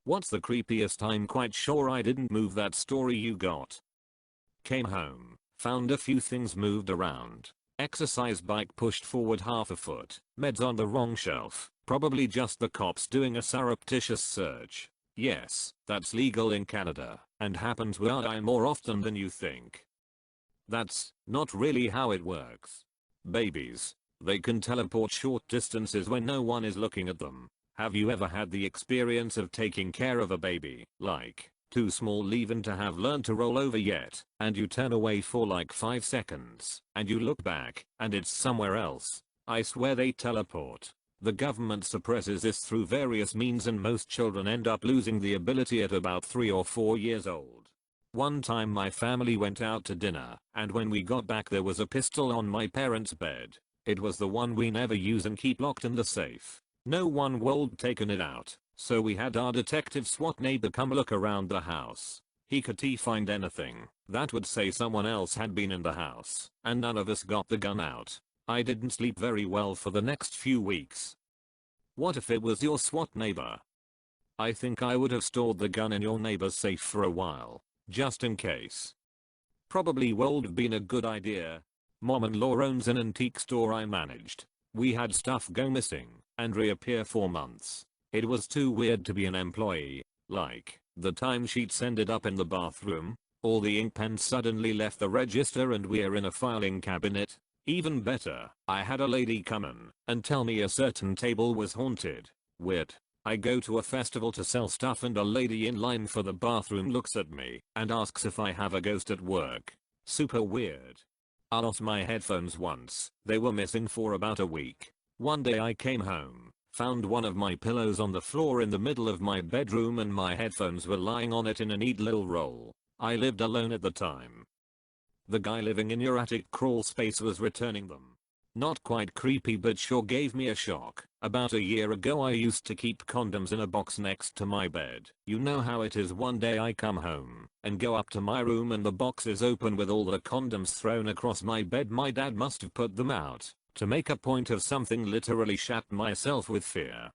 What's the creepiest? I'm quite sure I didn't move that story you got. Came home, found a few things moved around. Exercise bike pushed forward half a foot. Meds on the wrong shelf. Probably just the cops doing a surreptitious search. Yes, that's legal in Canada and happens where I more often than you think. That's not really how it works. Babies. They can teleport short distances when no one is looking at them. Have you ever had the experience of taking care of a baby, like, too small even to have learned to roll over yet, and you turn away for like 5 seconds, and you look back, and it's somewhere else? I swear they teleport. The government suppresses this through various means and most children end up losing the ability at about 3 or 4 years old. One time my family went out to dinner, and when we got back there was a pistol on my parents' bed. It was the one we never use and keep locked in the safe. No one would taken it out, so we had our detective SWAT neighbor come look around the house. He could find anything that would say someone else had been in the house, and none of us got the gun out. I didn't sleep very well for the next few weeks. What if it was your SWAT neighbor? I think I would have stored the gun in your neighbor's safe for a while, just in case. Probably would have been a good idea. Mom-in-law owns an antique store I managed. We had stuff go missing and reappear for months. It was too weird to be an employee. Like, the timesheets ended up in the bathroom, all the ink pens suddenly left the register and we're in a filing cabinet. Even better, I had a lady come in and tell me a certain table was haunted. Weird. I go to a festival to sell stuff and a lady in line for the bathroom looks at me and asks if I have a ghost at work. Super weird. I lost my headphones once. They were missing for about a week. One day I came home, found one of my pillows on the floor in the middle of my bedroom and my headphones were lying on it in a neat little roll. I lived alone at the time. The guy living in your attic crawl space was returning them. Not quite creepy but sure gave me a shock. About a year ago I used to keep condoms in a box next to my bed. You know how it is, one day I come home and go up to my room and the box is open with all the condoms thrown across my bed. My dad must have put them out to make a point of something, literally shat myself with fear.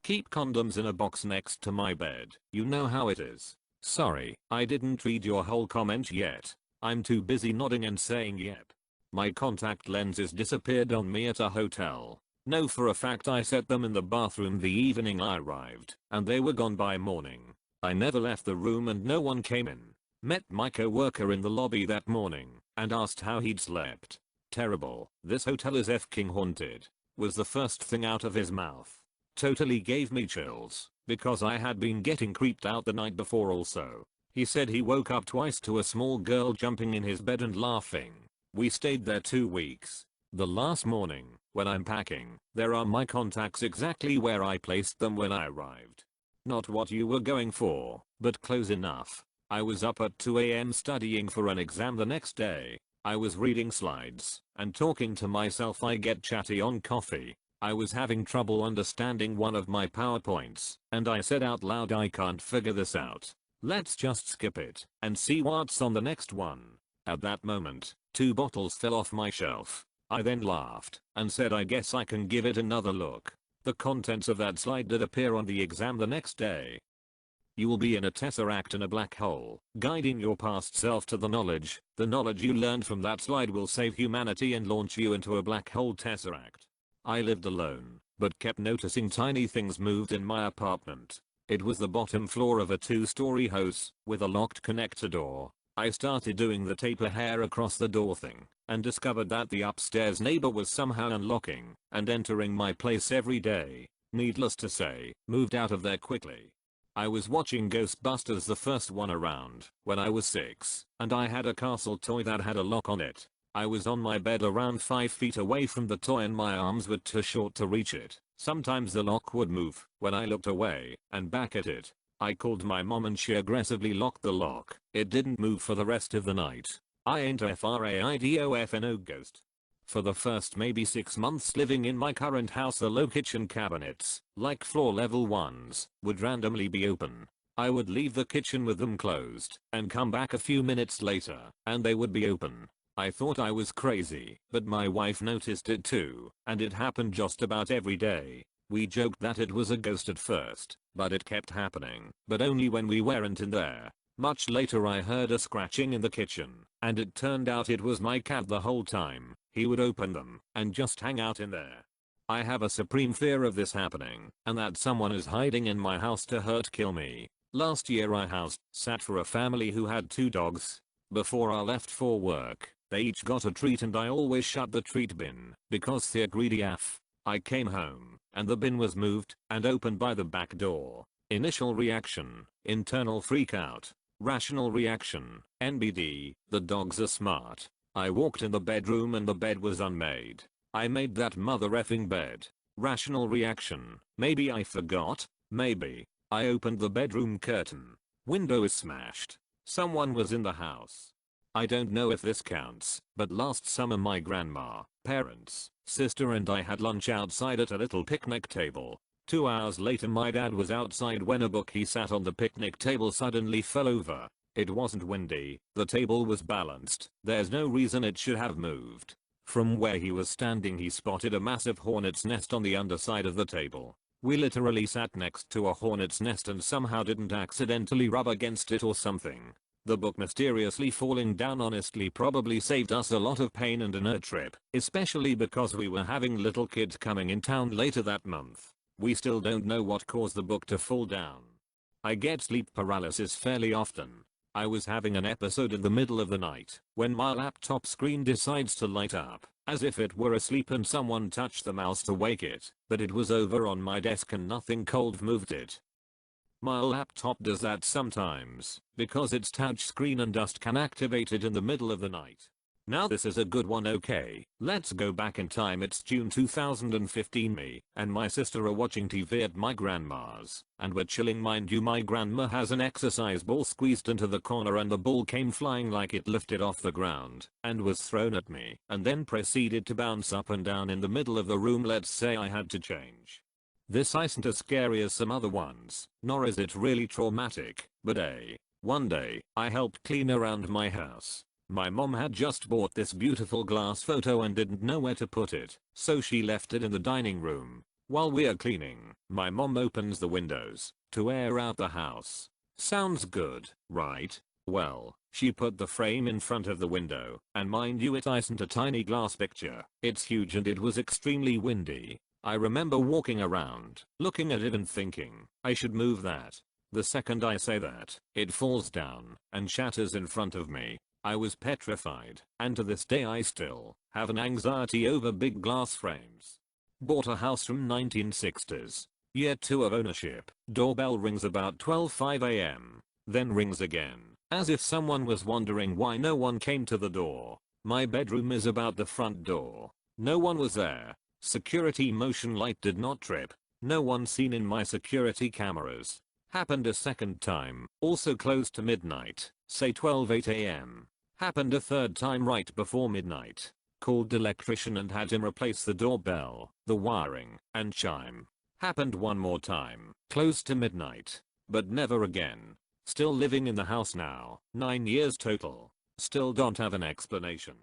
Keep condoms in a box next to my bed. You know how it is. Sorry, I didn't read your whole comment yet. I'm too busy nodding and saying yep. My contact lenses disappeared on me at a hotel. Know for a fact I set them in the bathroom the evening I arrived, and they were gone by morning. I never left the room and no one came in. Met my co-worker in the lobby that morning and asked how he'd slept. Terrible. This hotel is f***ing haunted, was the first thing out of his mouth. Totally gave me chills, because I had been getting creeped out the night before also. He said he woke up twice to a small girl jumping in his bed and laughing. We stayed there 2 weeks. The last morning, when I'm packing, there are my contacts exactly where I placed them when I arrived. Not what you were going for, but close enough. I was up at 2 AM studying for an exam the next day. I was reading slides and talking to myself. I get chatty on coffee. I was having trouble understanding one of my PowerPoints, and I said out loud, I can't figure this out. Let's just skip it and see what's on the next one. At that moment, 2 bottles fell off my shelf. I then laughed and said I guess I can give it another look. The contents of that slide did appear on the exam the next day. You will be in a tesseract in a black hole, guiding your past self to the knowledge. The knowledge you learned from that slide will save humanity and launch you into a black hole tesseract. I lived alone, but kept noticing tiny things moved in my apartment. It was the bottom floor of a 2-story house with a locked connector door. I started doing the taper hair across the door thing and discovered that the upstairs neighbor was somehow unlocking and entering my place every day. Needless to say, moved out of there quickly. I was watching Ghostbusters, the first one around, when I was 6, and I had a castle toy that had a lock on it. I was on my bed around 5 feet away from the toy and my arms were too short to reach it. Sometimes the lock would move when I looked away and back at it. I called my mom and she aggressively locked the lock. It didn't move for the rest of the night. I ain't a FRAIDOFNO ghost. For the first maybe 6 months living in my current house, the low kitchen cabinets, like floor level ones, would randomly be open. I would leave the kitchen with them closed and come back a few minutes later and they would be open. I thought I was crazy, but my wife noticed it too, and it happened just about every day. We joked that it was a ghost at first, but it kept happening, but only when we weren't in there. Much later I heard a scratching in the kitchen, and it turned out it was my cat the whole time. He would open them and just hang out in there. I have a supreme fear of this happening, and that someone is hiding in my house to kill me. Last year I house sat for a family who had 2 dogs. Before I left for work, they each got a treat and I always shut the treat bin because they're greedy AF. I came home, and the bin was moved and opened by the back door. Initial reaction, internal freakout. Rational reaction, NBD, the dogs are smart. I walked in the bedroom and the bed was unmade. I made that mother effing bed. Rational reaction, maybe I forgot, maybe. I opened the bedroom curtain. Window is smashed. Someone was in the house. I don't know if this counts, but last summer my grandma, parents, sister and I had lunch outside at a little picnic table. 2 hours later my dad was outside when a book he sat on the picnic table suddenly fell over. It wasn't windy, the table was balanced, there's no reason it should have moved. From where he was standing he spotted a massive hornet's nest on the underside of the table. We literally sat next to a hornet's nest and somehow didn't accidentally rub against it or something. The book mysteriously falling down honestly probably saved us a lot of pain and a nerd trip, especially because we were having little kids coming in town later that month. We still don't know what caused the book to fall down. I get sleep paralysis fairly often. I was having an episode in the middle of the night when my laptop screen decides to light up as if it were asleep and someone touched the mouse to wake it, but it was over on my desk and nothing cold moved it. My laptop does that sometimes because its touch screen and dust can activate it in the middle of the night. Now this is a good one. Okay, let's go back in time. It's June 2015. Me and my sister are watching TV at my grandma's and we're chilling. Mind you, my grandma has an exercise ball squeezed into the corner and the ball came flying like it lifted off the ground and was thrown at me and then proceeded to bounce up and down in the middle of the room. Let's say I had to change. This isn't as scary as some other ones, nor is it really traumatic, but one day, I helped clean around my house. My mom had just bought this beautiful glass photo and didn't know where to put it, so she left it in the dining room. While we're cleaning, my mom opens the windows to air out the house. Sounds good, right? Well, she put the frame in front of the window, and mind you it isn't a tiny glass picture, it's huge and it was extremely windy. I remember walking around, looking at it and thinking, I should move that. The second I say that, it falls down and shatters in front of me. I was petrified, and to this day I still have an anxiety over big glass frames. Bought a house from 1960s. Year 2 of ownership. Doorbell rings about 12:05 am. Then rings again, as if someone was wondering why no one came to the door. My bedroom is about the front door. No one was there. Security motion light did not trip. No one seen in my security cameras. Happened a second time, also close to midnight, say 12:08 am. Happened a third time right before midnight. Called the electrician and had him replace the doorbell, the wiring, and chime. Happened one more time, close to midnight. But never again. Still living in the house now, 9 years total. Still don't have an explanation.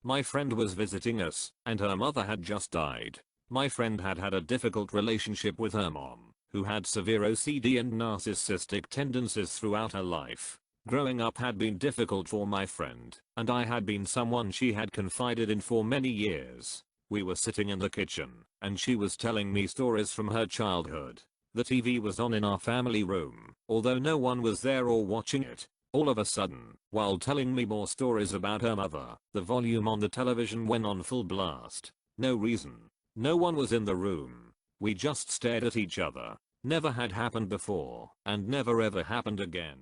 My friend was visiting us, and her mother had just died. My friend had had a difficult relationship with her mom, who had severe OCD and narcissistic tendencies throughout her life. Growing up had been difficult for my friend, and I had been someone she had confided in for many years. We were sitting in the kitchen, and she was telling me stories from her childhood. The TV was on in our family room, although no one was there or watching it. All of a sudden, while telling me more stories about her mother, the volume on the television went on full blast. No reason. No one was in the room. We just stared at each other. Never had happened before, and never ever happened again.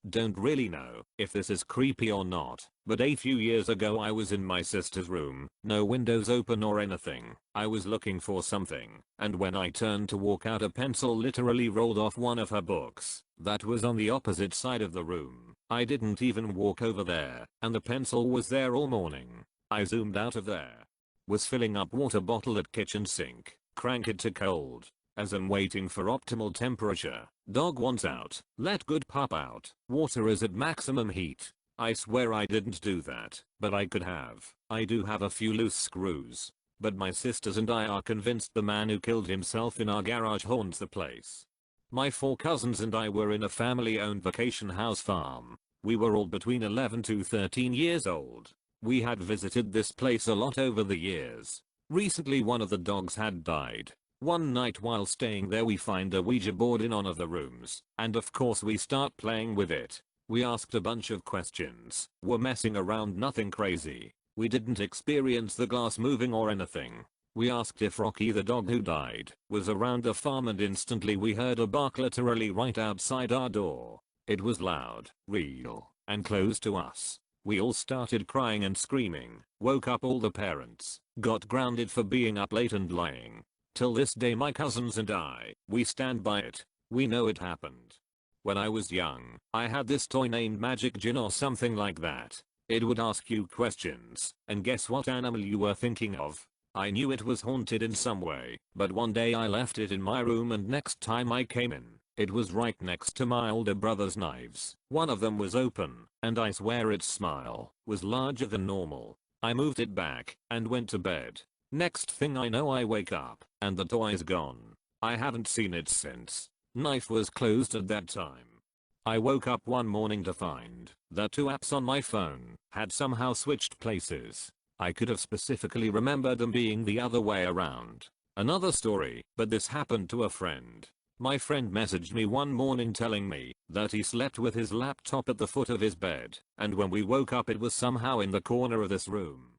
Don't really know if this is creepy or not, but a few years ago I was in my sister's room, no windows open or anything. I was looking for something, and when I turned to walk out a pencil literally rolled off one of her books that was on the opposite side of the room. I didn't even walk over there, and the pencil was there all morning. I zoomed out of there. Was filling up water bottle at kitchen sink, crank it to cold. As I'm waiting for optimal temperature, dog wants out, let good pup out, water is at maximum heat. I swear I didn't do that, but I could have. I do have a few loose screws. But my sisters and I are convinced the man who killed himself in our garage haunts the place. My 4 cousins and I were in a family-owned vacation house farm. We were all between 11 to 13 years old. We had visited this place a lot over the years. Recently one of the dogs had died. One night while staying there we find a Ouija board in one of the rooms, and of course we start playing with it. We asked a bunch of questions, were messing around, nothing crazy. We didn't experience the glass moving or anything. We asked if Rocky the dog who died was around the farm and instantly we heard a bark literally right outside our door. It was loud, real, and close to us. We all started crying and screaming, woke up all the parents, got grounded for being up late and lying. Till this day my cousins and I, we stand by it. We know it happened. When I was young, I had this toy named Magic Gin or something like that. It would ask you questions, and guess what animal you were thinking of? I knew it was haunted in some way, but one day I left it in my room and next time I came in, it was right next to my older brother's knives. One of them was open, and I swear its smile was larger than normal. I moved it back, and went to bed. Next thing I know I wake up, and the toy is gone. I haven't seen it since. Knife was closed at that time. I woke up one morning to find that 2 apps on my phone had somehow switched places. I could have specifically remembered them being the other way around. Another story, but this happened to a friend. My friend messaged me one morning telling me that he slept with his laptop at the foot of his bed, and when we woke up it was somehow in the corner of this room.